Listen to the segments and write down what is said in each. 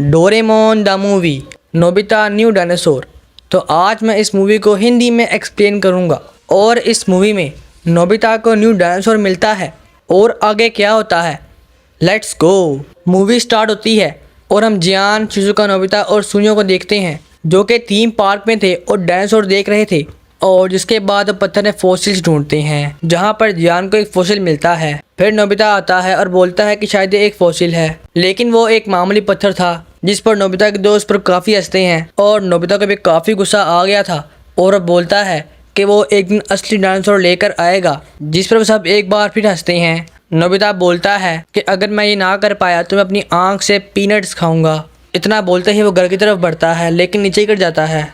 Doraemon the movie, Nobita new dinosaur. तो आज मैं इस मूवी को हिंदी में एक्सप्लेन करूँगा। और इस मूवी में नोबिता को न्यू डायनासोर मिलता है और आगे क्या होता है, लेट्स गो। मूवी स्टार्ट होती है और हम जियान, शिजुका, नोबिता और सुनियो को देखते हैं जो कि थीम पार्क में थे और डायनासोर देख रहे थे। और जिसके बाद पत्थर में फॉसिल्स ढूंढते हैं जहाँ पर जियान को एक फॉसिल मिलता है। फिर नोबिता आता है और बोलता है कि शायद ये एक फॉसिल है, लेकिन वो एक मामूली पत्थर था जिस पर नोबिता के दोस्त पर काफ़ी हंसते हैं। और नोबिता को भी काफ़ी गुस्सा आ गया था और बोलता है कि वो एक दिन असली डायनासोर लेकर आएगा, जिस पर सब एक बार फिर हंसते हैं। नोबिता बोलता है कि अगर मैं ये ना कर पाया तो मैं अपनी आँख से पीनट्स खाऊंगा। इतना बोलते ही वो घर की तरफ बढ़ता है, लेकिन नीचे गिर जाता है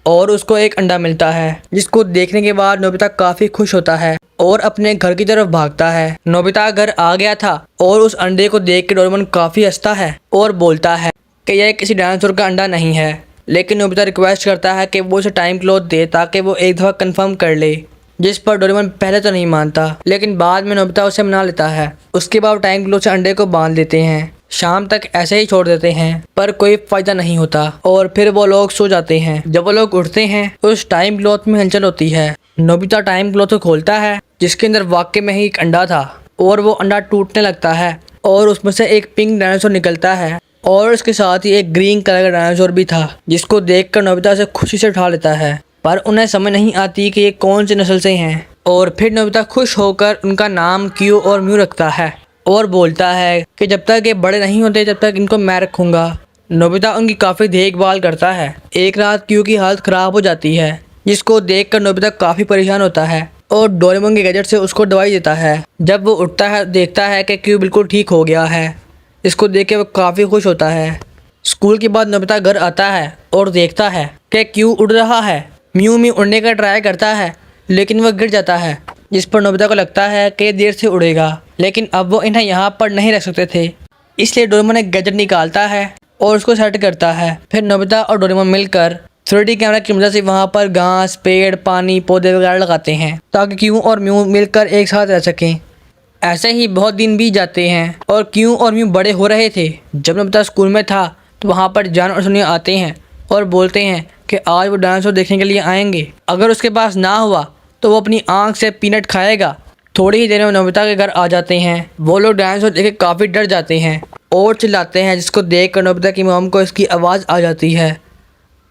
और उसको एक अंडा मिलता है, जिसको देखने के बाद नोबिता काफ़ी खुश होता है और अपने घर की तरफ भागता है। नोबिता घर आ गया था और उस अंडे को देख के डोरेमोन काफ़ी हंसता है और बोलता है कि यह किसी डायनासोर का अंडा नहीं है। लेकिन नोबिता रिक्वेस्ट करता है कि वो उसे टाइम क्लॉथ दे ताकि वो एक दफ़ा कंफर्म कर ले, जिस पर डोरेमोन पहले तो नहीं मानता, लेकिन बाद में नोबिता उसे मना लेता है। उसके बाद टाइम क्लॉथ से अंडे को बांध देते हैं। शाम तक ऐसे ही छोड़ देते हैं पर कोई फायदा नहीं होता और फिर वो लोग सो जाते हैं। जब वो लोग उठते हैं तो उस टाइम क्लॉथ में हलचल होती है। नोबिता टाइम क्लॉथ को खोलता है जिसके अंदर वाकई में ही एक अंडा था और वो अंडा टूटने लगता है और उसमें से एक पिंक डायनासोर निकलता है और उसके साथ ही एक ग्रीन कलर का डायनासोर भी था, जिसको देखकर नोबिता से खुशी से उठा लेता है। पर उन्हें समझ नहीं आती कि ये कौन सी नस्ल से हैं। और फिर नोबिता खुश होकर उनका नाम क्यू और म्यू रखता है और बोलता है कि जब तक ये बड़े नहीं होते तब तक इनको मैं रखूँगा। नोबिता उनकी काफ़ी देखभाल करता है। एक रात क्यू की हालत ख़राब हो जाती है, जिसको देखकर नोबिता काफ़ी परेशान होता है और डोरेमोन के गैजेट से उसको दवाई देता है। जब वो उठता है देखता है कि क्यू बिल्कुल ठीक हो गया है। इसको देख के वो काफ़ी खुश होता है। स्कूल के बाद नोबिता घर आता है और देखता है कि क्यू उड़ रहा है। म्यू भी उड़ने का ट्राई करता है लेकिन वह गिर जाता है, जिस पर नोबिता को लगता है कि देर से उड़ेगा, लेकिन अब वो इन्हें यहाँ पर नहीं रख सकते थे। इसलिए डोरेमोन एक गैजेट निकालता है और उसको सेट करता है। फिर नोबिता और डोरेमोन मिलकर 3D कैमरा की मदद से वहाँ पर घास, पेड़, पानी, पौधे वगैरह लगाते हैं ताकि क्यू और म्यू मिलकर एक साथ रह सकें। ऐसे ही बहुत दिन बीत जाते हैं और क्यू और म्यू बड़े हो रहे थे। जब नोबिता स्कूल में था तो वहाँ पर जान और सुनियो आते हैं और बोलते हैं कि आज वो डायनासोर देखने के लिए आएंगे। अगर उसके पास ना हुआ तो वो अपनी आँख से पीनट खाएगा। थोड़ी ही देर में नोबिता के घर आ जाते हैं। वो लोग डायनासोर देख के काफ़ी डर जाते हैं और चिल्लाते हैं, जिसको देख कर नोबिता की मॉम को इसकी आवाज़ आ जाती है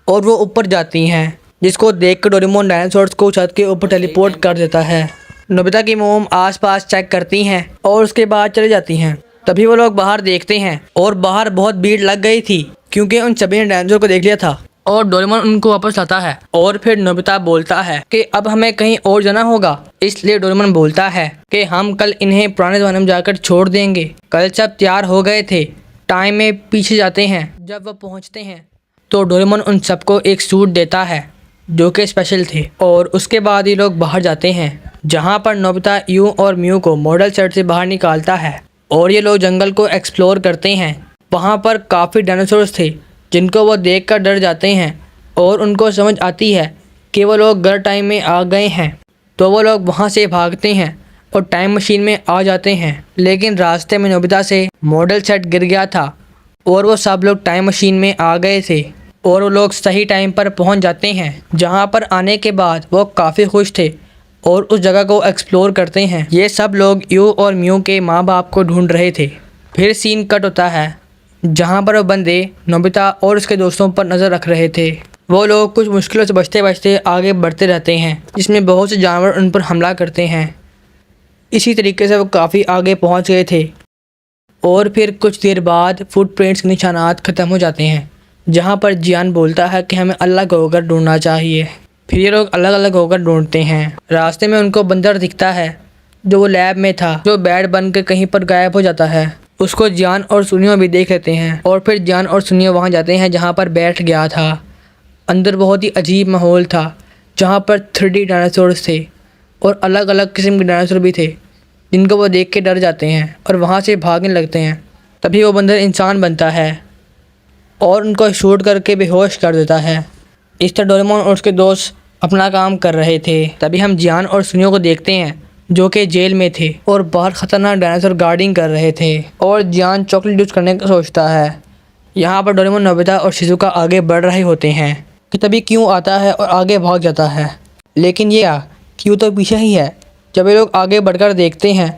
और वो ऊपर जाती हैं, जिसको देख कर डोरेमोन डायनासोर्स को छत के ऊपर टेलीपोर्ट कर देता है। नोबिता की मॉम आसपास चेक करती हैं और उसके बाद चले जाती हैं। तभी वो लोग बाहर देखते हैं और बाहर बहुत भीड़ लग गई थी क्योंकि उन सभी ने डायनासोर को देख लिया था। और डोरेमोन उनको वापस लाता है और फिर नोबिता बोलता है कि अब हमें कहीं और जाना होगा। इसलिए डोरेमोन बोलता है कि हम कल इन्हें पुराने ज़माने में जाकर छोड़ देंगे। कल सब तैयार हो गए थे। टाइम में पीछे जाते हैं। जब वह पहुंचते हैं तो डोरेमोन उन सबको एक सूट देता है जो कि स्पेशल थे। और उसके बाद ये लोग बाहर जाते हैं जहाँ पर नोबिता यू और म्यू को मॉडल सेट से बाहर निकालता है और ये लोग जंगल को एक्सप्लोर करते हैं। वहाँ पर काफ़ी डायनासोर्स थे जिनको वो देखकर डर जाते हैं और उनको समझ आती है कि वो लोग गलत टाइम में आ गए हैं। तो वो लोग वहाँ से भागते हैं और टाइम मशीन में आ जाते हैं। लेकिन रास्ते में नोबिता से मॉडल सेट गिर गया था और वो सब लोग टाइम मशीन में आ गए थे और वो लोग सही टाइम पर पहुँच जाते हैं। जहाँ पर आने के बाद वो काफ़ी खुश थे और उस जगह को एक्सप्लोर करते हैं। ये सब लोग यू और म्यू के माँ बाप को ढूंढ रहे थे। फिर सीन कट होता है जहाँ पर वो बंदे नोबिता और उसके दोस्तों पर नज़र रख रहे थे। वो लोग कुछ मुश्किलों से बचते बचते आगे बढ़ते रहते हैं, जिसमें बहुत से जानवर उन पर हमला करते हैं। इसी तरीके से वो काफ़ी आगे पहुँच गए थे और फिर कुछ देर बाद फुटप्रिंट्स के निशानात ख़त्म हो जाते हैं, जहाँ पर जियान बोलता है कि हमें अलग होकर ढूंढना चाहिए। फिर ये लोग अलग अलग होकर ढूंढते हैं। रास्ते में उनको बंदर दिखता है जो वो लैब में था, जो बैड बन के कहीं पर गायब हो जाता है। उसको जान और सुनियो भी देख लेते हैं और फिर जान और सुनियो वहाँ जाते हैं जहाँ पर बैठ गया था। अंदर बहुत ही अजीब माहौल था जहाँ पर 3D डायनासोर्स थे और अलग अलग किस्म के डायनासोर भी थे, जिनको वो देख के डर जाते हैं और वहाँ से भागने लगते हैं। तभी वो बंदर इंसान बनता है और उनको शूट करके बेहोश कर देता है। इस तरह डोरेमोन और उसके दोस्त अपना काम कर रहे थे। तभी हम जियान और सुनियो को देखते हैं जो कि जेल में थे और बाहर ख़तरनाक डायनासोर गार्डिंग कर रहे थे। और जियान चॉकलेट यूज़ करने का सोचता है यहाँ पर डोरेमोन, नोबिता और शिजुका आगे बढ़ रहे होते हैं कि तभी क्यों आता है और आगे भाग जाता है। लेकिन ये क्यों तो पीछे ही है। जब ये लोग आगे बढ़कर देखते हैं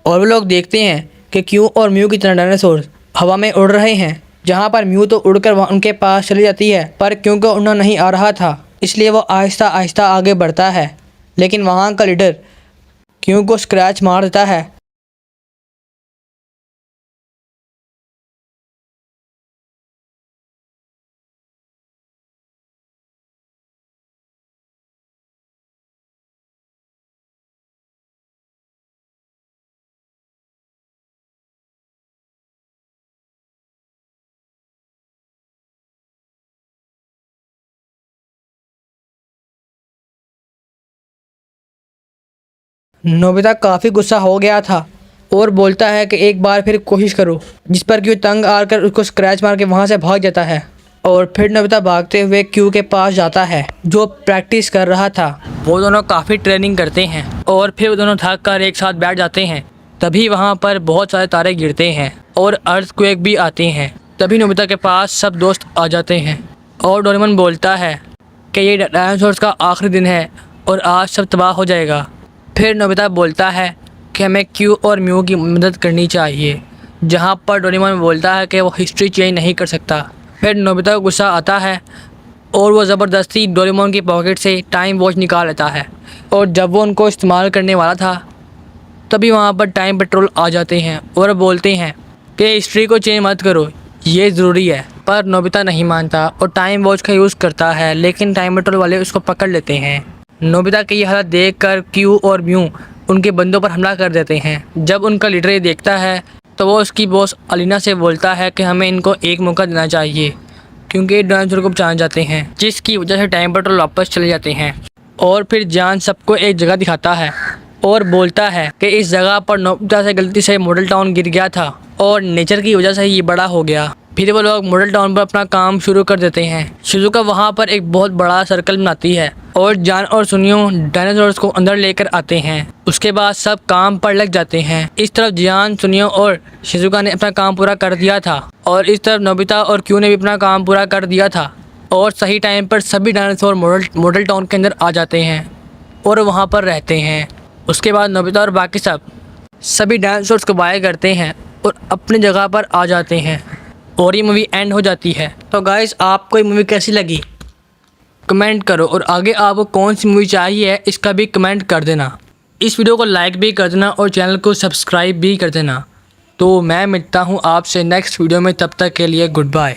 और वे लोग देखते हैं कि क्यों और म्यू की तरह डायनासोर हवा में उड़ रहे हैं, जहाँ पर म्यू तो उड़कर उनके पास चली जाती है, पर क्यों को उड़ना नहीं आ रहा था, इसलिए वो आहिस्ता आहिस्ता आगे बढ़ता है। लेकिन वहाँ का लीडर क्यों को स्क्रैच मार देता है। नोबिता काफ़ी गुस्सा हो गया था और बोलता है कि एक बार फिर कोशिश करो, जिस पर क्यू तंग आकर उसको स्क्रैच मार के वहाँ से भाग जाता है। और फिर नोबिता भागते हुए क्यू के पास जाता है जो प्रैक्टिस कर रहा था। वो दोनों काफ़ी ट्रेनिंग करते हैं और फिर वो दोनों थक कर एक साथ बैठ जाते हैं। तभी वहाँ पर बहुत सारे तारे गिरते हैं और अर्थक्वेक भी आते हैं। तभी नोबिता के पास सब दोस्त आ जाते हैं और डोरेमोन बोलता है कि ये डायनासोर्स का आखिरी दिन है और आज सब तबाह हो जाएगा। फिर नोबिता बोलता है कि हमें क्यू और म्यू की मदद करनी चाहिए, जहाँ पर डोरेमोन बोलता है कि वो हिस्ट्री चेंज नहीं कर सकता। फिर नोबिता को गुस्सा आता है और वो ज़बरदस्ती डोरेमोन की पॉकेट से टाइम वॉच निकाल लेता है। और जब वो उनको इस्तेमाल करने वाला था तभी वहाँ पर टाइम पेट्रोल आ जाते हैं और बोलते हैं कि हिस्ट्री को चेंज मत करो, ये ज़रूरी है। पर नोबिता नहीं मानता और टाइम वॉच का यूज़ करता है, लेकिन टाइम पेट्रोल वाले उसको पकड़ लेते हैं। नोबिता की हालत देखकर क्यू और म्यू उनके बंदों पर हमला कर देते हैं। जब उनका लीडर ये देखता है तो वो उसकी बॉस अलीना से बोलता है कि हमें इनको एक मौका देना चाहिए, क्योंकि डायनासोर को बचाना चाहते हैं, जिसकी वजह से टाइम पेट्रोल वापस चले जाते हैं। और फिर जान सबको एक जगह दिखाता है और बोलता है कि इस जगह पर नोबिता से गलती से मॉडल टाउन गिर गया था और नेचर की वजह से ये बड़ा हो गया। फिर वो लोग मॉडल टाउन पर अपना काम शुरू कर देते हैं। शिजुका वहाँ पर एक बहुत बड़ा सर्कल बनाती है और जान और सुनियो डायनासोर्स को अंदर लेकर आते हैं। उसके बाद सब काम पर लग जाते हैं। इस तरफ जान, सुनियो और शिजुका ने अपना काम पूरा कर दिया था और इस तरफ नोबिता और क्यू ने भी अपना काम पूरा कर दिया था। और सही टाइम पर सभी डायनासोर मॉडल टाउन के अंदर आ जाते हैं और वहाँ पर रहते हैं। उसके बाद नोबिता और बाकी सभी डायनासोर्स को बाय करते हैं और अपनी जगह पर आ जाते हैं और ये मूवी एंड हो जाती है। तो गाइस, आपको ये मूवी कैसी लगी कमेंट करो और आगे आपको कौन सी मूवी चाहिए इसका भी कमेंट कर देना। इस वीडियो को लाइक भी कर देना और चैनल को सब्सक्राइब भी कर देना। तो मैं मिलता हूँ आपसे नेक्स्ट वीडियो में, तब तक के लिए गुड बाय।